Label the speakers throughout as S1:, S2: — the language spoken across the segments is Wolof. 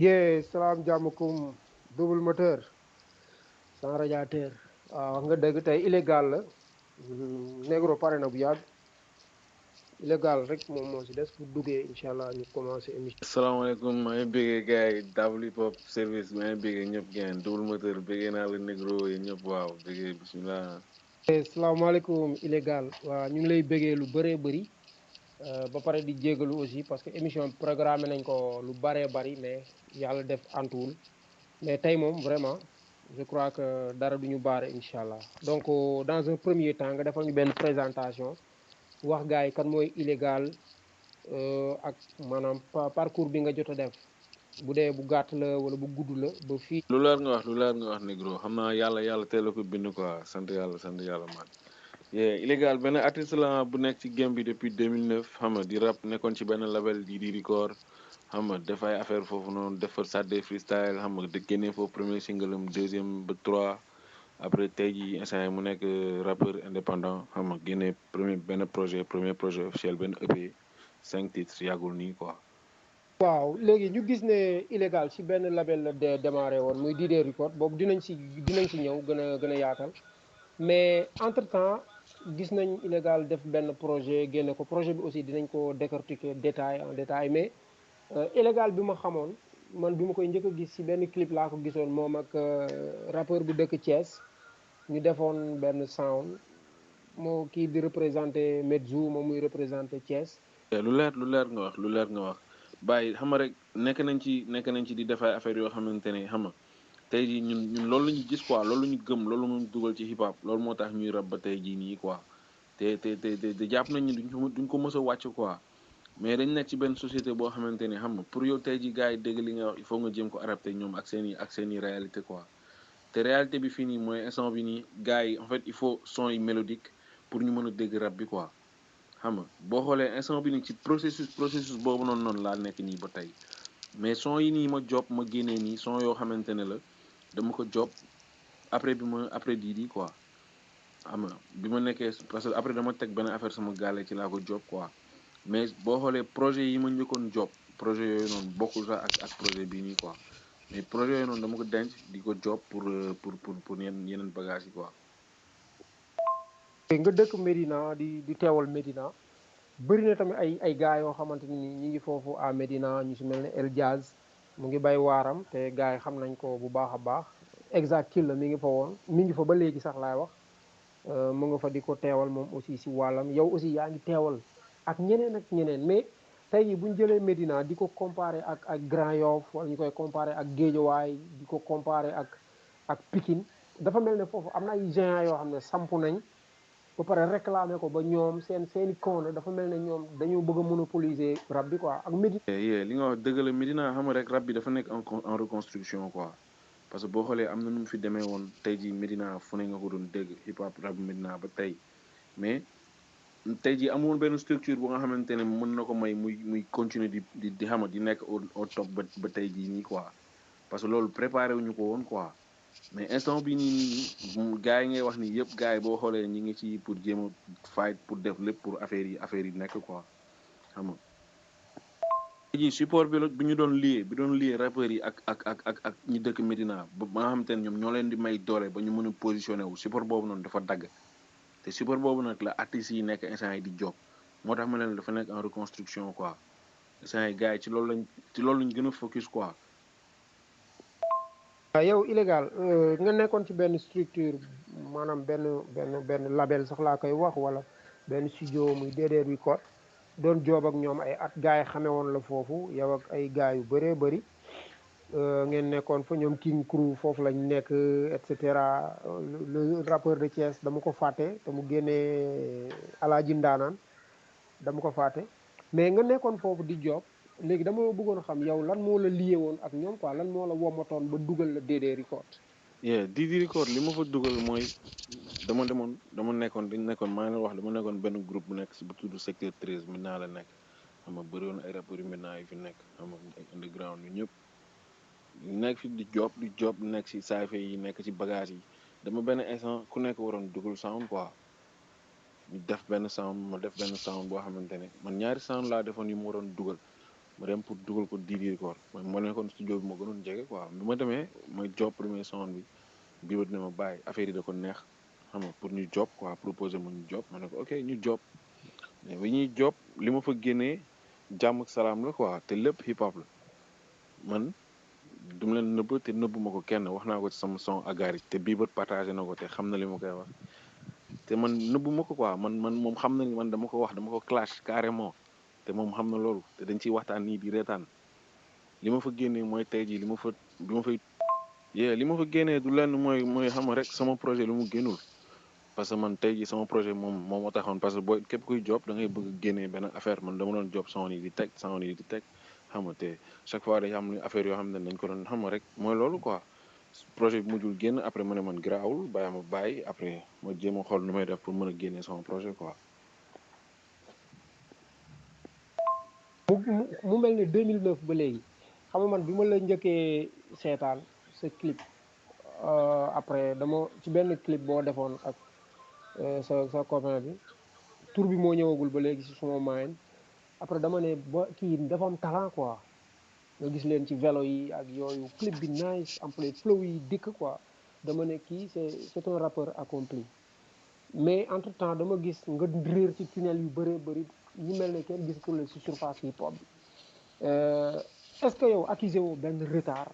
S1: yee salaam jàmmakum double moteur sans radiateur waaw wax nga dëgg tey illégal la. Negro pare na bu yàgg. Illégal rek moom moo si des bu duggee incha allah ñu commencé émission.
S2: asalaamaaleykum maa ngi bëggee gars yi double hip hop service maa ngi bëggee ñëpp ngeen double moteur bëggee naa la négro yi ñëpp waaw bëggee bisimilah.
S1: salaamaaleykum illégal waaw ñu ngi lay bëggee lu bëree bëri ba pare di jégalu aussi parce que émission bi programmé nañ ko lu bëree bëri mais yàlla def antuwul mais tey moom vraiment je crois que dara du ñu baare incha allah donc dans un premier temps nga defal ñu benn présentation wax gars yi kan mooy illégal ak maanaam parcours bi nga jot a def bu dee bu gàtt la wala bu gudd la ba fii.
S2: lu leer nga wax négro xam naa yàlla teel a ko bind quoi sant yàlla man. illégal benn artiste la bu nekk ci game bi depuis 2009 xam nga di rap nekkoon ci benn label di record xam nga def ay affaire foofu noonu def fa Saturday freestyle xam nga de génnee foofu premier single am deuxième ba trois après tey jii instant yi mu nekk rappeur indépendant xam nga génnee premier projet officiel benn EP 5 titres yàggul nii quoi.
S1: waaw léegi ñu gis ne illégal ci benn label la démarré woon muy Didé Record boobu dinañ ci ñëw gën a yaatal mais entre temps gis nañ illégal def benn projet génne ko projet bi aussi dinañ ko décortiquer en détail mais illégal bi ma xamoon man bi ma koy njëkk a gis ci benn clip laa ko gisoon moom ak rappeur bu dëkk Thiès ñu defoon benn sound moo kii di représenté Medzu moom muy représenté Thiès.
S2: lu leer nga wax bàyyi xam nga rek nekk nañ ci di def ay affaires yoo xamante ne xam nga tey jii ñun loolu la ñu gis quoi loolu la ñu gëm loolu la ñu dugal ci hip hop loolu moo tax ñuy rab ba tey jii nii quoi te jàpp nañ ni duñ ko mës a wàcc quoi mais dañ nekk ci benn société boo xamante ne xam nga pour yow tey jii gars yi dégg li nga wax il faut nga jéem ko adapté ñoom ak seen i réalité quoi te réalité bi fii nii mooy instant bi nii gars yi en fait il faut son yi mélodique pour ñu mën a dégg rap bi quoi. xam nga boo xoolee instant bi nii ci processus boobu noonu laa nekk nii ba tey mais son yi nii ma job ma génnee nii son yoo xamante ne la dama ko job après di quoi xam nga bi ma nekkee parce que après dama teg benn affaire sama gaale ci laa ko job quoi mais boo xoolee projet yi ma njëkkoon job projet yooyu noonu bokkul sax ak projet bii nii quoi mais projet yooyu noonu dama ko denc di ko job pour yeneen bagages yi quoi.
S1: nga dëkk Médina di teewal Médina bëri na tamit ay gars yoo xamante ni ñi ngi foofu à Médina ñu si mel ne El Jazz mu ngi bay waaram te gars yi xam nañ ko bu baax a baax exact la mi ngi fa woon mi ngi fa ba léegi sax laay wax mu nga fa di ko teewal moom aussi si wàllam yow aussi yaa ngi teewal ak ñeneen mais tey jii bu ñu jëlee Médina di ko comparer ak Grand Yoff wala ñu koy comparer ak Guédiawaye di ko comparer ak Pikine dafa mel ne foofu am na ay géants yoo xam ne sampu nañ ba pare réclamer ko ba ñoom seeni compte dafa mel ne ñoom dañoo bëgg a monopoliser rab bi quoi ak Médina.
S2: li nga wax dëgg la Medina xam nga rek rap bi dafa nekk en reconstruction quoi parce que boo xoolee am na nu mu fi demee woon tey jii Medina fu ne nga ko doon dégg hip hop rap Medina ba tey mais tey jii amul benn structure bu nga xamante ne mën na ko may muy continuer di xam di nekk au top ba tey jii nii quoi parce que loolu préparé wuñu ko woon quoi mais instant bi nii gars yi ngay wax ni yëpp gars yi boo xoolee ñi ngi ci pour jéem a fight pour def lépp pour affaire yi nekk quoi xam nga. tey jii support bi ñu doon lié rappeurs yi ak ñi dëkk Medina ba nga xamante ne ñoom ñoo leen di may doole ba ñu mën a positionné wu support boobu noonu dafa dagg te support boobu nag la artistes yi nekk instant yi di job moo tax ma leen dafa nekk en reconstruction quoi instant yi gars yi ci loolu lañ gën a focus quoi.
S1: waaw yow illégal nga nekkoon ci benn structure maanaam benn label sax laa koy wax wala benn studio muy DD Record doon joob ak ñoom ay at gars yi xamee woon la foofu yow ak ay gars yu bëree bëri ngeen nekkoon fa ñoom King Crew foofu lañ nekk et cetera le rappeur de Thiès dama ko fàtte te mu génnee Alaaji Ndaanaan dama ko fàtte mais nga nekkoon foofu di job léegi dama bëggoon a xam yow lan moo la lié woon ak ñoom quoi lan moo la womatoon ba dugal la DD Record.
S2: Didi Record li ma fa dugal mooy dama nekkoon maa ngi wax dama nekkoon benn groupe bu nekk si bu tudd secteur 13 Médina la nekk xam nga bëri woon ay rappeurs yu Médina yi fi nekk xam nga ay underground yu ñëpp nekk fi di job nekk si saafe yi nekk ci bagage yi dama benn instant ku nekk waroon dugal sound quoi ñu def benn sound ma def benn sound boo xamante ne man ñaari sound laa defoon yu ma waroon dugal ma dem pour dugal ko Didi Record ma nekkoon studio bi ma gënoon jege quoi bi ma demee mooy job premier son bi ba dina ma bàyyi affaire yi da ko neex xam nga pour ñu job quoi proposé ma ñu job ma ne ko ok ñu job mais bi ñuy job li ma fa génnee jàmm ak salaam la quoi te lépp hip hop la man du ma leen nëbb te nëbbu ma ko kenn wax naa ko ci sama son Agari te bii bët partagé na ko te xam na li ma koy wax te man nëbbu ma ko quoi man moom xam na ni man dama ko wax dama ko clash carrément te moom xam na loolu te dañ ciy waxtaan nii di reetaan li ma fa génnee mooy tey jii li ma fa bi ma fay li ma fa génnee du lenn mooy xam nga rek sama projet lu mu génnul parce que man tey jii sama projet moom moo taxoon parce que booy képp kuy job da ngay bëgg a génnee benn affaire man dama doon job son yi di teg son yi di teg xam nga te chaque fois day am affaire yoo xam ne dañ ko doon xam nga rek mooy loolu quoi projet bi mujjul génn après ma ne man garaawul bàyyi ma bàyyi après ma jéem a xool nu may def pour mën a génnee sama projet quoi.
S1: mu mel ni 2009 ba léegi xam nga man bi ma la njëkkee seetaan sa clip après dama ci benn clip boo defoon ak sa copain bi tur bi moo ñëwagul ba léegi si suma mind après dama ne ba kii dafa am talent quoi nga gis leen ci vélo yi ak yooyu clip bi nice en plus flow yi dikk quoi dama ne kii c'est un rappeur accompli mais entre temps dama gis nga réer ci tunnel yu bëree bëri ñu mel ne kenn gisatul la si surface hip hop bi est-ce que yow accusé woo benn retard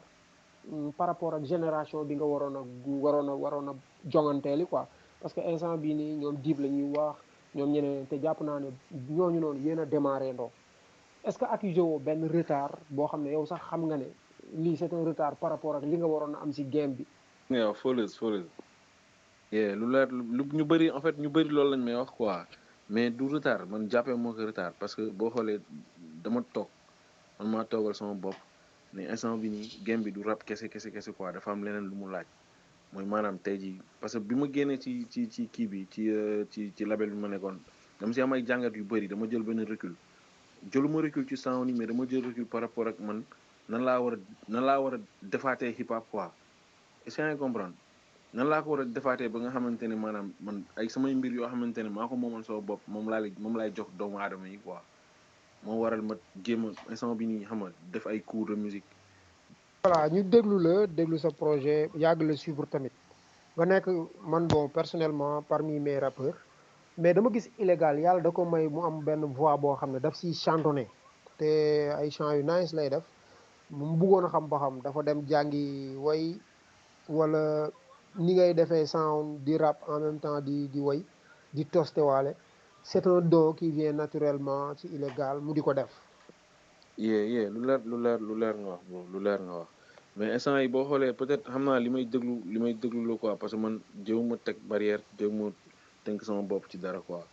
S1: par rapport ak génération bi nga waroon a jonganteeli quoi parce que instant bii nii ñoom Dip la ñuy wax ñoom ñeneen te jàpp naa ne ñooñu noonu yéen a démarré ndoo est-ce que accusé woo benn retard boo xam ne yow sax xam nga ne lii c'est un retard par rapport ak li nga waroon a am si game bi.
S2: waaw fauleuse lu leer lu ñu bëri en fait ñu bëri loolu lañ may wax quoi mais du retard man jàppee moo ko retard parce que boo xoolee dama toog man maa toogal sama bopp ne instant bi nii game bi du rap kese quoi dafa am leneen lu mu laaj mooy maanaam tey jii parce que bi ma génnee ci kii bi ci label bi ma nekkoon dama si am ay jàngat yu bëri dama jël benn recul jëluma recul ci sound yi mais dama jël recul par rapport ak man nan laa war a defaatee hip hop quoi est-ce que yaa ngi comprendre nan laa ko war a defaatee ba nga xamante ne maanaam man ay samay mbir yoo xamante ne maa ko moomal sama bopp moom laay jox doomu aadama yi quoi moo waral ma jéem a instant bi nii xam nga def ay cours de musique.
S1: voilà ñu déglu sa projet yàgg la suivre tamit nga nekk man bon personnellement parmi mes rappeurs mais dama gis illégal yàlla da ko may mu am benn voix boo xam ne daf siy chantonné te ay chant yu nice lay def mu bëggoon a xam ba xam dafa dem jàngi way wala ni ngay defee sound di rap en même temps di way di toste waale c'est un don qui vient naturellement ci illégal mu di ko def.
S2: lu leer nga wax bro lu leer nga wax mais instant yi boo xoolee peut-être xam naa li may déglu la quoi parce que man jéewuma teg barrière jéewuma tënk sama bopp ci dara quoi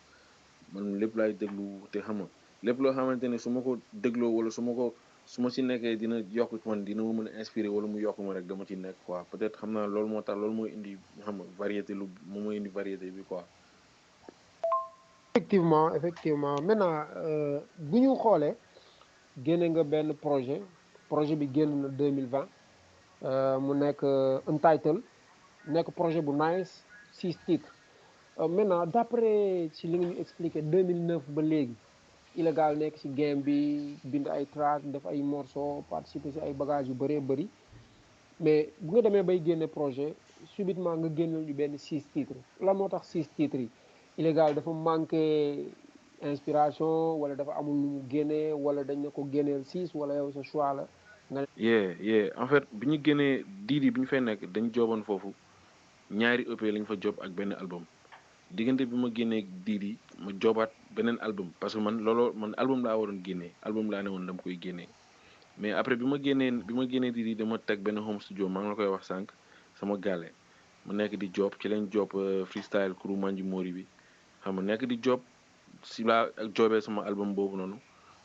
S2: man lépp laay déglu te xam nga lépp loo xamante ne su ma ko dégloo wala su ma si nekkee dina yokk man dina ma mën a inspiré wala mu yokk ma rek dama ci nekk quoi peut-être xam naa loolu moo tax loolu mooy indi xam nga variété moom mooy indi variété bi quoi.
S1: effectivement maintenant bu ñu xoolee génne nga benn projet bi génn na 2020 mu nekk Untitled nekk projet bu nice 6 titres maintenant d'après ci li nga ñu expliqué 2009 ba léegi illégal nekk ci game bi bind ay track def ay morceaux participer ci ay bagages yu bëree bëri mais bu nga demee bay génne projet subitement nga génneel ñu benn 6 titres lan moo tax 6 titres yi illégal dafa manqué inspiration wala dafa amul lu mu génnee wala dañ na ko génneel 6 wala yow sa choix la nga.
S2: en fait bi ñu génnee Didi bi ñu fay nekk dañ jooboon foofu ñaari EP lañ fa job ak benn album diggante bi ma génnee Didi ma joobaat beneen album parce que man album laa waroon génnee album laa ne woon dama koy génnee mais après bi ma génnee Didi dama teg benn home studio maa ngi la koy wax sànq sama gàlle mu nekk di job ci lañ job freestyle crew Manji Mori bi xam nga nekk di job si laa ak joobee sama album boobu noonu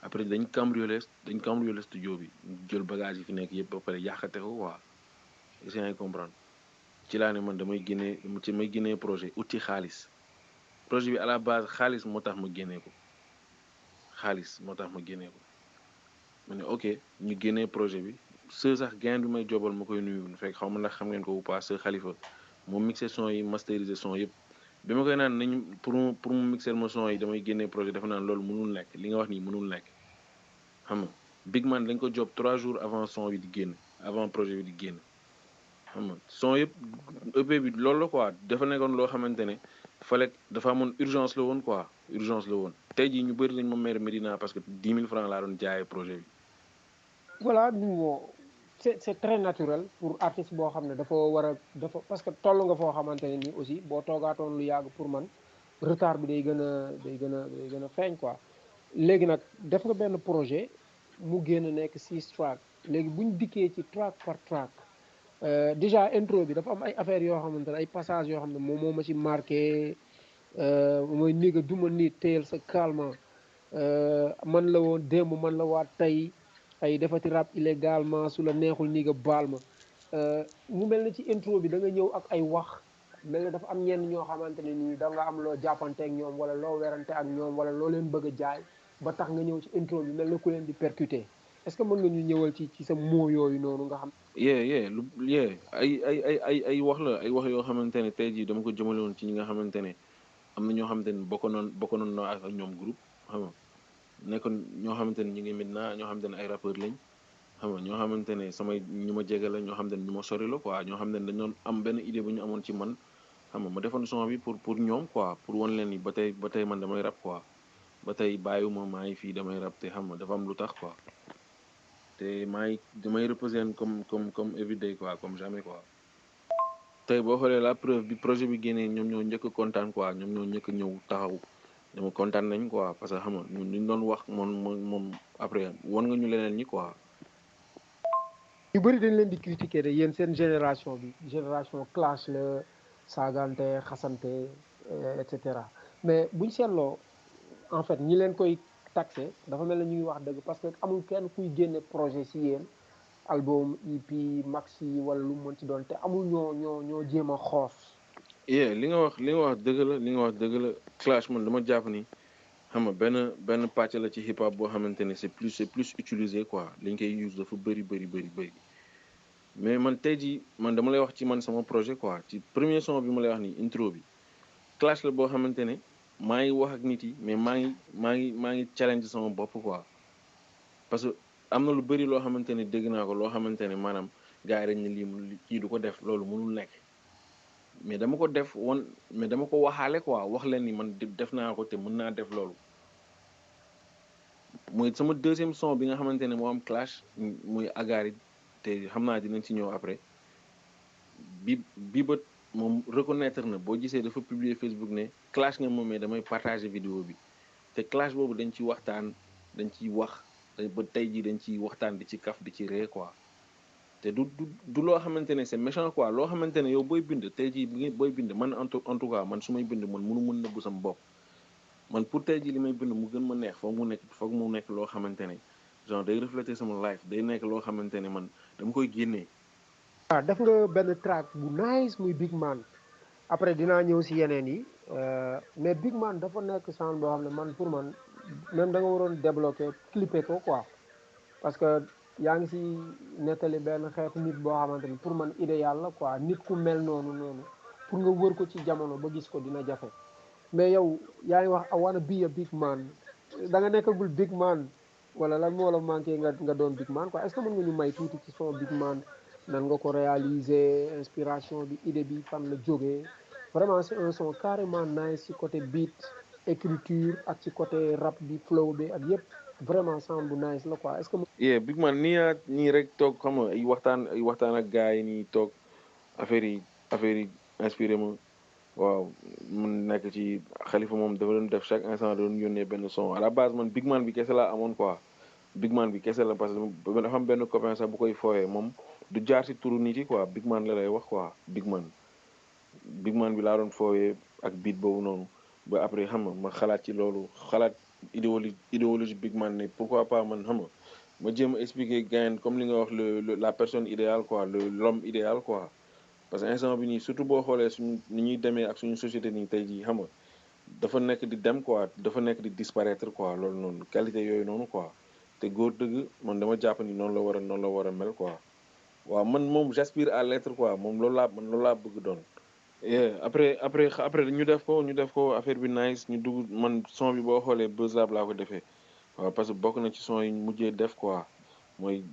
S2: après dañ cambriolé studio bi jël bagage yi fi nekk yëpp ba pare yàqate ko waa est-ce que yaa ngi comprendre ci laa ne man may génnee projet uti xaalis projet bi à la base xaalis moo tax ma génnee ko ma ne ok ñu génnee projet bi sax gain bi may jobal ma koy nuyu fekk xaw ma ndax xam ngeen ko ou pas Khalifa moom mixé son yi masterisé son yëpp bi ma koy naan nañu pour mu mixer ma son yi damay génnee projet dafa naan loolu mënul nekk li nga wax nii mënul nekk xam nga Big Man dañ ko job 3 jours avant son bi di génn avant projet bi di génn xam nga son yëpp EP bi loolu la quoi dafa nekkoon loo xamante ne fallait dafa amoon urgence la woon quoi urgence la woon tey jii ñu bëri nañ ma maire Medina parce que 10 000 francs laa doon jaayee projet bi.
S1: voilà bon c'est très naturel pour artiste boo xam ne dafa war a dafa parce que toll nga foo xamante ne nii aussi boo toogaatoon lu yàgg pour man retard bi day gën a feeñ quoi. léegi nag def nga benn projet mu génn nekk 6 track léegi buñ dikkee ci track par track déjà intro bi dafa am ay affaires yoo xamante ne ay passages yoo xam ne moom moo ma ci marqué mooy niga duma nit téyel sa calme man la woon démb man la waat tey ay defati rap illégalement su la neexul niga baal ma mu mel ne ci intro bi da nga ñëw ak ay wax mel ne dafa am ñenn ñoo xamante ne nii da nga am loo jàppante ak ñoom wala loo werante ak ñoom wala loo leen bëgg a jaay ba tax nga ñëw ci intro bi mel ne ku leen di percuter est-ce que mën nga ñu ñëwal ci sa moo yooyu noonu nga xam.
S2: ay wax la ay wax yoo xamante ne tey jii dama ko jëmale woon ci ñi nga xamante ne am na ñoo xamante ne bokkoon na ak ñoom groupe xam nga nekkoon ñoo xamante ne ñu ngi maintenant ñoo xamante ne ay rappeurs lañ xam nga ñoo xamante ne samay ñu ma jege la ñoo xamante ne ñu ma sori la quoi ñoo xamante ne dañu doon am benn idée bu ñu amoon ci man xam nga ma defoon son bi pour ñoom quoi pour wan leen ni ba tey man damay rap quoi ba tey bàyyiwuma maa ngi fii damay rap te xam nga dafa am lu tax quoi te damay représenter comme everyday quoi comme jamais quoi. tey boo xoolee la preuve bi projet bi génnee ñoom ñoo njëkk kontaan quoi ñoom ñoo njëkk ñëw taxaw dama kontaan nañ quoi parce que xam nga ñun li ñu doon wax moom après won nga ñu leneen ñi quoi.
S1: ñu bëri dañ leen di critiquer de yéen seen génération bi génération clash la saagante xasante et cetera mais buñ seetloo en fait ñi leen koy taxé dafa mel ne ñu ngi wax dëgg parce que amul kenn kuy génne projet si yéen album EP maxi wala lu mu mën ci doon te amul ñoo jéem a xoos.
S2: li nga wax dëgg la li nga wax dëgg la clash man dama jàpp ni xam nga benn pàcc la ci hip hop boo xamante ne c'est plus utilisé quoi liñ koy use dafa bëri mais man tey jii man dama lay wax ci man sama projet quoi ci premier son bi ma lay wax ni intro bi clash la boo xamante ne maa ngi wax ak nit yi mais maa ngi challenge sama bopp quoi parce que am na lu bëri loo xamante ne dégg naa ko loo xamante ne maanaam gars yi dañ ne lii kii du ko def loolu mënul nekk mais dama ko def mais dama ko waxaale quoi wax leen ni man def naa ko te mën naa def loolu mooy sama deuxième son bi nga xamante ne moo am clash muy agaari te xam naa dinañ ci ñëw après bi bët moom reconnaître na boo gisee dafa publier Facebook ne clash nga moom mais damay partager vidéo bi te clash boobu dañ ci waxtaan dañ ciy wax ba tey jii dañ ciy waxtaan di ci kaf di ci ree quoi te du loo xamante ne c'est méchant quoi loo xamante ne yow booy bind tey jii booy bind man en tout cas man su may bind man mën nëbbu sama bopp man pour tey jii li may bind mu gën ma neex foog mu nekk loo xamante ne genre day refléter sama life day nekk loo xamante ne man dama koy génnee.
S1: waaw def nga benn track bu nice muy Big Man après dinaa ñëw si yeneen yi mais Big Man dafa nekk sound boo xam ne man pour man même da nga waroon débloquer clipper ko quoi parce que yaa ngi si nettali benn xeetu nit boo xamante ni pour man idéal la quoi nit ku mel noonu pour nga wër ko ci jamono ba gis ko dina jafe mais yow yaa ngi wax I wanna be a big man da nga nekkagul big man wala lan moo la manqué nga doon big man quoi est-ce que mën nga ñu may tuuti ci son big man nan nga ko réaliser inspiration bi idée bi fan la jógee vraiment c'est un son carrément nice ci côté beat écriture ak ci côté rap bi flow bi ak yépp vraiment sound bu nice la quoi est-ce que.
S2: Big Man nii rek toog xam nga ay waxtaan ak gars yi nii toog affaire yi inspiré ma waaw mun nekk ci Khalifa moom dafa doon def chaque instant doon yónnee benn son à la base man Big Man bi kese laa amoon quoi Big Man bi kese la parce que dafa am benn copain sax bu koy fooyee moom du jaar si turu nit yi quoi Big Man la lay wax quoi Big Man bi laa doon fooyee ak beat boobu noonu ba après xam nga ma xalaat ci loolu xalaat idéologie Big Man ne pourquoi pas man xam nga ma jéem a expliquer gain comme li nga wax la personne idéale quoi l'homme idéal quoi parce que instant bi nii surtout boo xoolee suñu ni ñuy demee ak suñu société nii tey jii xam nga dafa nekk di dem quoi dafa nekk di disparaître quoi loolu noonu qualité yooyu noonu quoi te góor dëgg man dama jàpp ni noonu la war a mel quoi waaw man moom j'aspire à l'être quoi moom loolu laa bëgg doon. après ñu def ko affaire bi nice ñu dugg man son bi boo xoolee Buzz Lab laa ko defee waaw parce que bokk na ci son yi mujjee def quoi mooy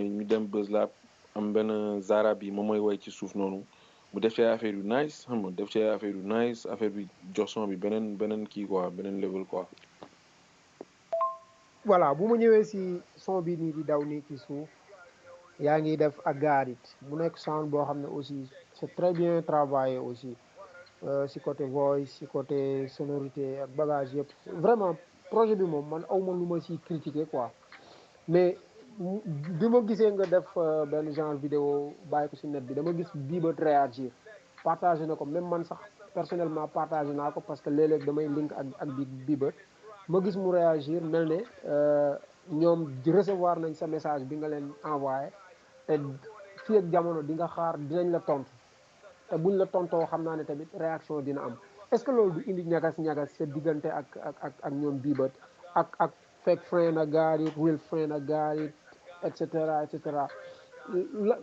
S2: ñu dem Buzz Lab am benn Zara bi moom mooy woy ci suuf noonu mu def ci ay affaire yu nice xam nga def ci ay affaire yu nice affaire bi jox son bi beneen kii quoi beneen level quoi.
S1: voilà bu ma ñëwee si son bi nii di daw nii ci suuf yaa ngi def ak gaarit mu nekk sound boo xam ne aussi c'est très bien travaillé aussi si côté voice si côté sonorité ak bagage yëpp vraiment projet bi moom man awma lu ma si critiquer quoi mais bi ma gisee nga def benn genre vidéo bàyyi ko si net bi dama gis Bieber réagir partagé na ko même man sax personnellement partagé naa ko parce que léeg-léeg damay link ak Bieber ma gis mu réagir mel ne ñoom recevoir nañ sa message bi nga leen envoyé te fii ak jamono di nga xaar dinañ la tontu te buñ la tontoo xam naa ne tamit réaction dina am est-ce que loolu du indi ñagas-ñagas sa diggante ak ñoom Bieber ak fake friend ak got it real friend ak got it et cetera et cetera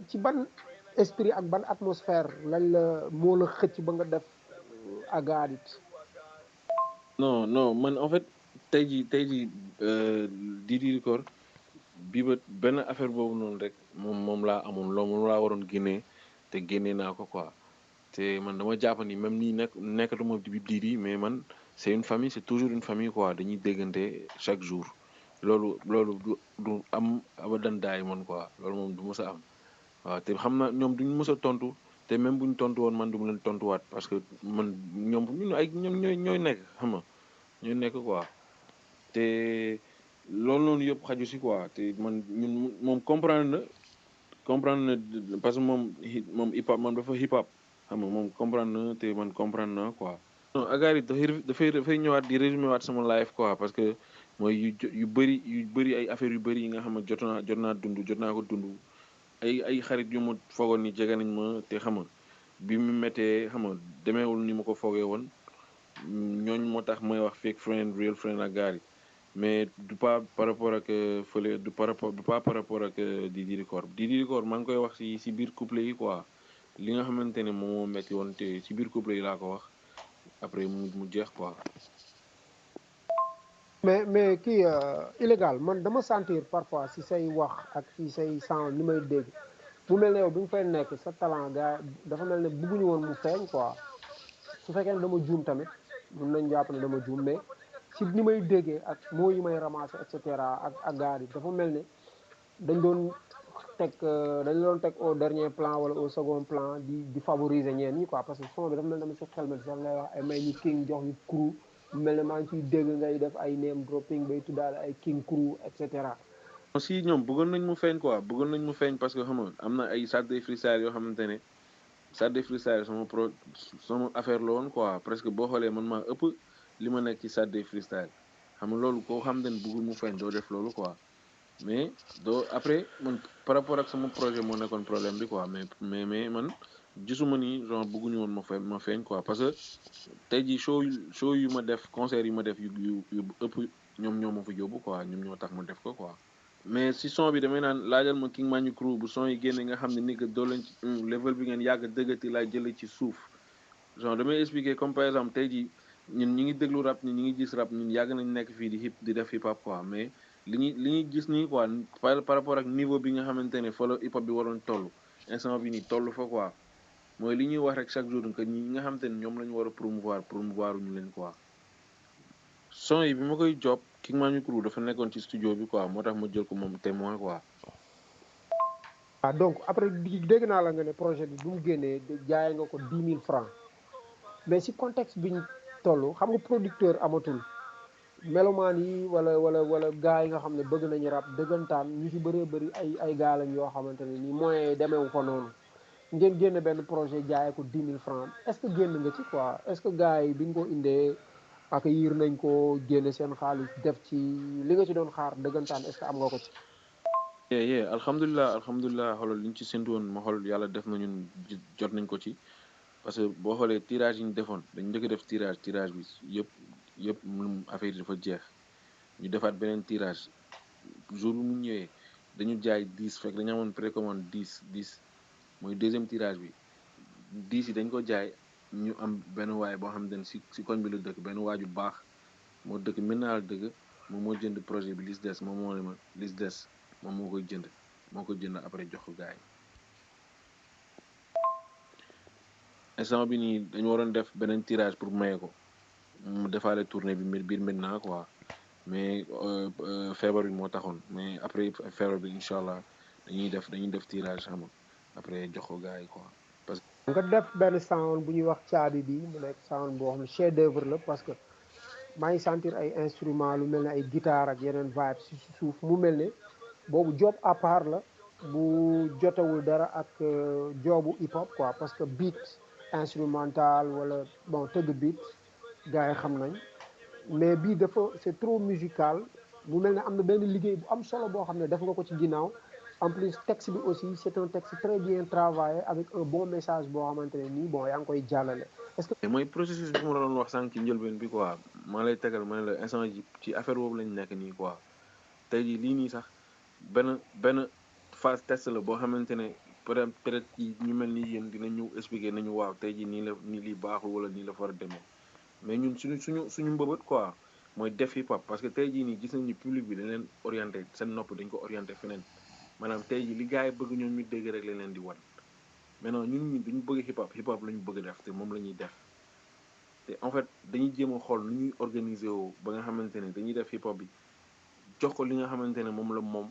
S1: ci ban esprit ak ban atmosphère lañ la moo la xëcc ba nga def ak got it.
S2: non man en fait tey jii Didi Record Bieber benn affaire boobu noonu rek moom laa amoon loolu moom laa waroon génnee te génnee naa ko quoi te man dama jàpp ni même nii nekkatuma Didi mais man c'est une famille c'est toujours une famille quoi dañuy déggante chaque jour loolu du am abadan daay man quoi loolu moom du mës a am waaw te xam na ñoom duñ mës a tontu te même buñ tontu woon man du mu leen tontuwaat parce que man ñoom ñooy nekk xam nga ñooy nekk quoi te loolu noonu yëpp xaju si quoi te man moom comprendre na parce que moom hip hop moom dafa hip hop xam nga moom comprendre na te man comprendre na quoi. non Agari dafay ñëwaat di résumé waat sama life quoi parce que mooy yu bëri ay affaires yu bëri yi nga xam ne jot naa ko dund ay xarit yu ma foogoon ni jege nañ ma te xam nga bi mu méttee xam nga demeewul ni ma ko foogee woon ñooñ moo tax may wax fake friend real friend Agari mais du pas par rapport ak fële du pas par rapport ak Didi Record maa ngi koy wax si biir couple yi quoi li nga xamante ne moom moo metti woon te si biir couple yi laa ko wax après mu jeex quoi.
S1: mais kii illégal man dama sentir parfois si say wax ak si say sound ni may dégg mu mel ne yow bi nga fay nekk sa talent gars dafa mel ne bëgguñu woon mu feeñ quoi su fekkee ne dama juum tamit mun nañ jàpp ne dama juum mais si ni may déggee ak moo yi may ramasser et cetera ak gars yi dafa mel ne dañ doon dañ doon teg au dernier plan wala au second plan di favoriser ñeen ñi quoi parce que son bi dafa mel ne dama si xel ma sax ngay wax ay may ñu king jox ñu crew mel ne maa ngi ciy dégg ngay def ay name dropping bay tuddaale ay king crew et cetera.
S2: aussi ñoom bëggoon nañ mu feeñ quoi bëggoon nañ mu feeñ parce que xam nga am na ay Saturday freestyle yoo xamante ne Saturday freestyle sama affaire la woon quoi presque boo xoolee man maa ëpp li ma nekk ci Saturday freestyle xam nga loolu koo xam ne bëggul mu feeñ doo def loolu quoi mais doo après man par rapport ak sama projet moo nekkoon problème bi quoi mais man gisuma ni genre bëgguñu woon ma feeñ quoi parce que tey jii show yu ma def concert yu ma def yu ëpp ñoo ma fa yóbbu quoi ñoom ñoo tax ma def ko quoi. mais si son bi damay naan laajal ma King Mañu Crew bu son yi génne nga xam ne ni que doo leen ci level bi ngeen yàgg dëggati laay jëlee ci suuf genre damay expliquer comme par exemple tey jii ñun ñi ngi déglu rap ñi ngi gis rap ñun yàgg nañ nekk fii di def hip hop quoi mais li ñuy gis nii quoi par rapport ak niveau bi nga xamante ne fa la hip hop bi waroon toll instant bi nii toll fa quoi mooy li ñuy wax rek chaque jour que ñi nga xamante ne ñoom la ñu war a promouvoir ñu leen quoi. son yi bi ma koy job King Mañu Crew dafa nekkoon ci studio bi quoi moo tax ma jël ko moom témoin quoi.
S1: ah donc après dégg naa la nga ne projet bi bu mu génnee jaayee nga ko 10 000 francs mais si contexte biñ toll xam nga producteur amatul melomaan yi wala gars yi nga xam ne bëgg nañu rap dëggantaan ñu ci bëree bëri ay gars lañ yoo xamante ne nii moyens yi demeewu ko noonu ngeen génne benn projet jaayee ko 10 000 francs est-ce que génn nga ci quoi est-ce que gars yi biñ ko indee accueillir nañ ko génne seen xaalis def ci li nga ci doon xaar dëggantaan est-ce que am nga ko ci.
S2: yee alhamdulilah xoolal li ñu ci séntu woon ma xool yàlla def na ñun jot nañ ko ci parce que boo xoolee tirage yi ñu defoon dañ njëkk def tirage bi yëpp affaire yi dafa jeex ñu defaat beneen tirage jour bi mu ñëwee dañu jaay 10 fekk dañu amoon précommande 10 mooy deuxième tirage bi 10 yi dañ ko jaay ñu am benn waay boo xam ne si koñ bi la dëkk benn waaju baax moo dëkk mën naa la dëgg moom moo jënd projet bi lis des moom moo ne ma lis des moom moo koy jënd moo ko jënd après jox ko gars yi instant bi nii dañu waroon def beneen tirage pour maye ko mu defaale tournée bi biir maintenant quoi mais feebar bi moo taxoon mais après feebar bi incha allah dañuy def tirage xam nga après jox ko gars yi quoi parce
S1: nga def benn sound bu ñuy wax caabi bi mu nekk sound boo xam ne chef d'œuvre la parce que maa ngi sentir ay instrument lu mel ne ay guitare ak yeneen vibe si suuf mu mel ne boobu job à part la bu jotewul dara ak jobu hip hop quoi parce que beat instrumental wala bon tëgg beat gars yi xam nañ mais bii dafa c'est trop musical mu mel ne am na benn liggéey bu am solo boo xam ne def nga ko ci ginnaaw en plus texte bi aussi c'est un texte très bien travaillé avec un bon message boo xamante ne nii bon yaa ngi koy jàllale est-ce que
S2: que mooy processus bi ma la doon wax sànq ci njëlbeen bi quoi maa lay tegal ma ne la instant ji ci affaire boobu lañ nekk nii quoi tey jii lii nii sax benn phase test la boo xamante ne peut-être ñu mel ni yéen dinañ ñu expliquer nañu waaw tey jii nii la nii lii baaxul wala nii la fa war a demee mais ñun suñu mbëbët quoi mooy def hip hop parce que tey jii nii gis nañ ni public bi dañ leen orienté seen nopp dañ ko orienté feneen maanaam tey jii li gars yi bëgg ñoom ñu dégg rek lañ leen di wan maintenant ñun ñi duñu bëgg hip hop la ñu bëgg def te moom la ñuy def te en fait dañuy jéem a xool nu ñuy organiser woo ba nga xamante ne dañuy def hip hop bi jox ko li nga xamante ne moom la moom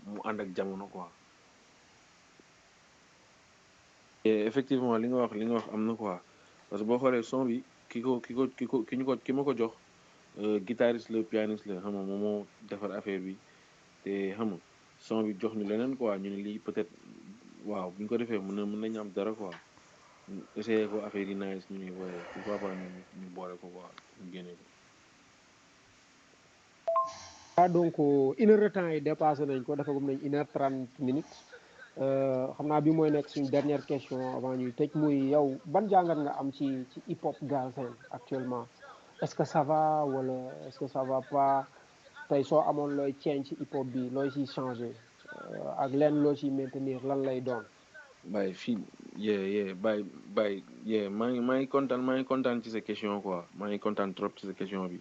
S2: mu ànd ak jamono quoi. et effectivement li nga wax am na quoi parce que boo xoolee son bi ki ma ko jox guitariste la pianiste la xam nga moom moo defar affaire bi te xam nga son bi jox ñu leneen quoi ñu ne lii peut-être waaw bu ñu ko defee mën nañu am dara quoi essayer ko affaire yi nice ñu ne waaye pourquoi pas ñu boole ko quoi ñu génne ko.
S1: ah donc une heure de temps yi dépassé nañ ko dafa gum nañ 1h30 xam naa bi mooy nekk suñ dernière question avant ñuy tëj muy yow ban jàngat nga am ci hip hop Galsen actuellement est-ce que ça va wala est-ce que ça va pas tey soo amoon looy change ci hip hop bi looy ciy changer ak leen loo ciy maintenir lan lay doon.
S2: Bàyyi fii bàyyi maa ngi kontaan ci sa question quoi maa ngi kontaan trop ci sa question bi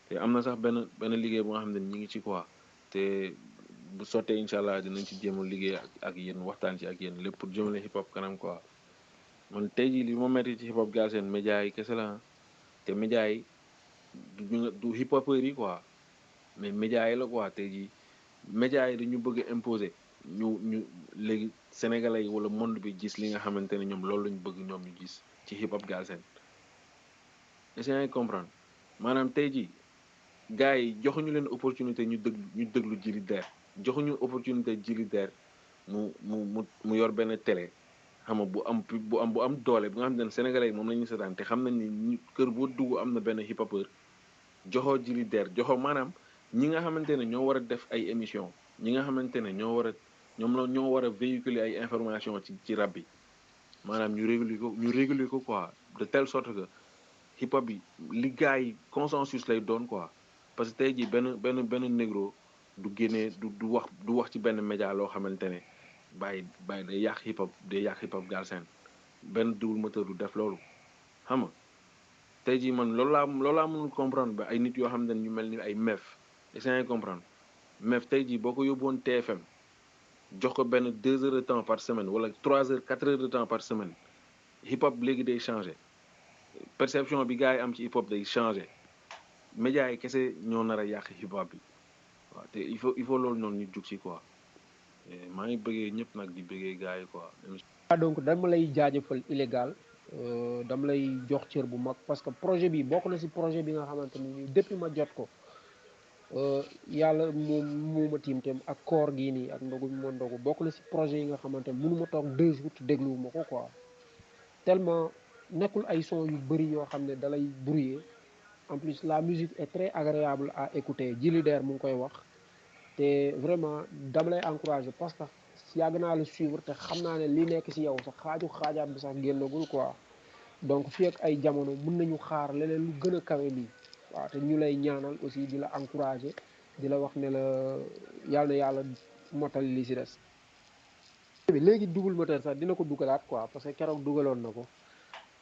S2: te am na sax benn liggéey bu nga xam ne ñu ngi ci quoi te bu sottee incha allah dinañ ci jéem a liggéey ak yéen waxtaan ci ak yéen lépp pour jëmale hip hop kanam quoi man tey jii li ma metti ci hip hop Galsen média yi kese la te média yi du hip hopeurs yi quoi mais média yi la quoi tey jii média yi dañu bëgg imposer ñu léegi sénégalais yi wala monde bi gis li nga xamante ne ñoom loolu lañu bëgg ñoom ñu gis ci hip hop Galsen est-ce que yaa ngi comprendre maanaam tey jii gars yi joxuñu leen opportunité ñu déglu Djily Der joxuñu opportunité Djily Der mu yor benn télé xam nga bu am doole bu nga xam ne sénégalais yi moom la ñuy seetaan te xam nañ ni kër boo dugg am na benn hip hopeur joxoo Djily Der joxoo maanaam ñi nga xamante ne ñoo war a def ay émission ñi nga xamante ne ñoo war a véhiculer ay information ci rap bi maanaam ñu réguler ko quoi de telle sorte que hip hop bi li gars yi consensus lay doon quoi parce que tey jii benn négro du génnee du wax ci benn média loo xamante ne bàyyi day yàq hip hop Galsen benn double moteur du def loolu xam nga tey jii man loolu laa mënul comprendre ba ay nit yoo xam ne ñu mel ni ay meef essayer comprendre meef tey jii boo ko yóbbuwoon TFM jox ko benn 2 heures de temps par semaine wala 3 heures 4 heures de temps par semaine hip hop léegi day changé perception bi gars yi am ci hip hop day changé médias yi kese ñoo nar a yàq hip hop bi waaw te il faut loolu noonu ñu jug ci quoi maa ngi bëggee ñëpp nag di bëggee gars yi quoi.
S1: donc dama lay jaajëfal illégal dama lay jox cër bu mag parce que projet bi bokk na ci projet bi nga xamante ni depuis ma jot ko yàlla moo ma tiim tam ak koor gii nii ak ndogu bi ma ndogu bokk na ci projet yi nga xamante ni mënu ma toog 2 jours dégluwuma ko quoi tellement nekkul ay son yu bëri yoo xam ne dalay brouiller en plus la musique est très agréable à écouter Djily Der mu ngi koy wax te vraiment dama lay encourager parce que yàgg naa la suivre te xam naa ne li nekk ci yow sax xaajaat bi sax génnagul quoi donc fii ak ay jamono mën nañu xaar leneen lu gën a kawe lii waaw te ñu lay ñaanal aussi di la encourager di la wax ne la yàlla na yàlla mottali li ci des. léegi double moteur sax dina ko dugalaat quoi parce que keroog dugaloon na ko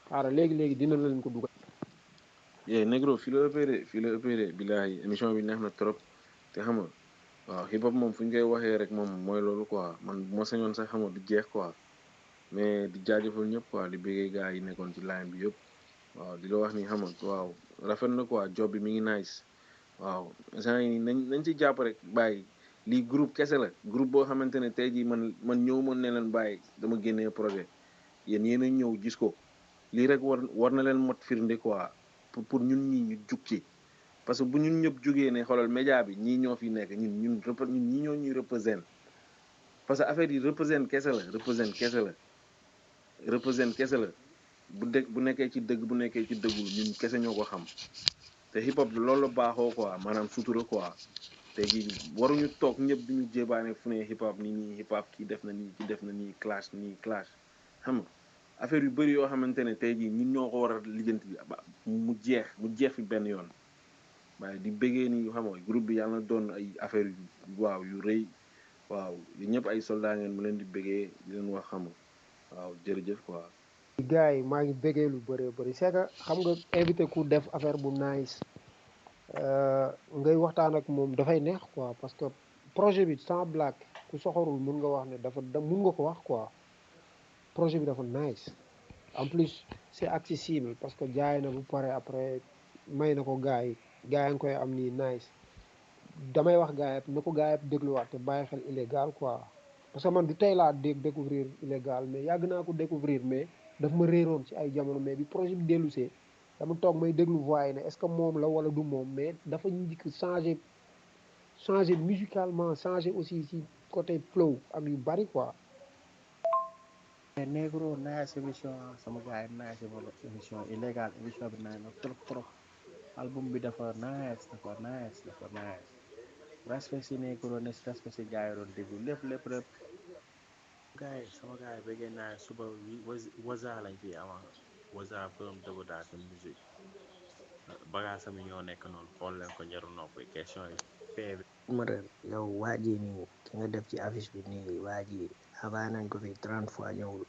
S1: xaaral léegi dina leen ko dugal.
S2: négro fii la ëppee de billaahi émission bi neex na trop te xam nga waaw hip hop moom fu ñu koy waxee rek moom mooy loolu quoi man bu ma sañoon sax xam nga du jeex quoi mais di jaajëfal ñëpp quoi di bëggee gars yi nekkoon ci line bi yëpp waaw di la wax ni xam nga waaw rafet na quoi job bi mi ngi nice waaw gens yi nañ ci jàpp rek bàyyi lii groupe kese la groupe boo xamante ne tey jii man ñëw ma ne leen bàyyi dama génnee projet yéen yéen a ñëw gis ko lii rek war na leen mot firnde quoi pour ñun ñii ñu jug ci parce que bu ñun ñëpp jugee ne xoolal média bi ñii ñoo fi nekk ñun ñii ñoo ñuy représente parce que affaire yi représente kese la représente kese la bu nekkee ci dëgg bu nekkee ci dëggul ñun kese ñoo ko xam te hip hop loolu la baaxoo quoi maanaam sutura quoi te jii waruñu toog ñëpp duñu jébaane fu ne hip hop nii hip hop kii def na nii clash xam nga affaire yu bëri yoo xamante ne tey jii ñun ñoo ko war a lijjanti mu jeex fi benn yoon waaye di bëggee ni xam nga groupe bi yàlla na doon ay affaire yu waaw yu rëy waaw yu ñëpp ay soldat ngeen mu leen di bëggee di leen wax xam nga waaw jërëjëf quoi.
S1: gars yi maa ngi bëggee lu bëree bëri c'est que xam nga invité ku def affaire bu nice ngay waxtaan ak moom dafay neex quoi parce que projet bi sans blague ku soxorul mun nga wax ne mun nga ko wax quoi projet bi dafa nice en plus c'est accessible parce que jaay na bu pare après may na ko gars yi ngi koy am nii nice damay wax gars yi na ko gars yi dégluwaat te bàyyi xel illégal quoi parce que man du tey laa découvrir illégal mais yàgg naa ko découvrir mais daf ma réeroon ci ay jamono mais bi projet bi dellusee dama toog may déglu voix yi ne est-ce que moom la wala du moom mais dafa njëkk changer musicalement changer aussi ci côté flow ak yu bari quoi.
S3: Negro nice émission sama gars yi nice émission illégal émission bi nice na trop album bi dafa nice respect si Negro ne respect si gars yi doon déglu lépp gars yi sama gars yi bëggee naa suba waza lañ fi avant waza borom dëgg daal de musique bagage am ñoo nekk noonu xool leen ko njaru nopp question yi PV.
S4: Modèle yow waa ji nii ki nga def ci affiche bi nii waa ji avant nañ ko fi 30 fois ñëwul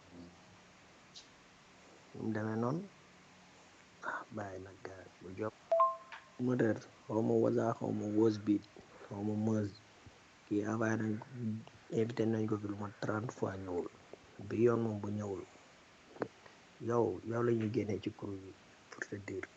S4: mu demee noonu bàyyi nag gars bu job modèle xaw ma waza xaw ma wos beat xaw ma mës kii avant nañ ko invité nañ ko fi lu ma 30 fois ñëwul bi yoon moom bu ñëwul yow la ñuy génnee ci crew bi pour te dire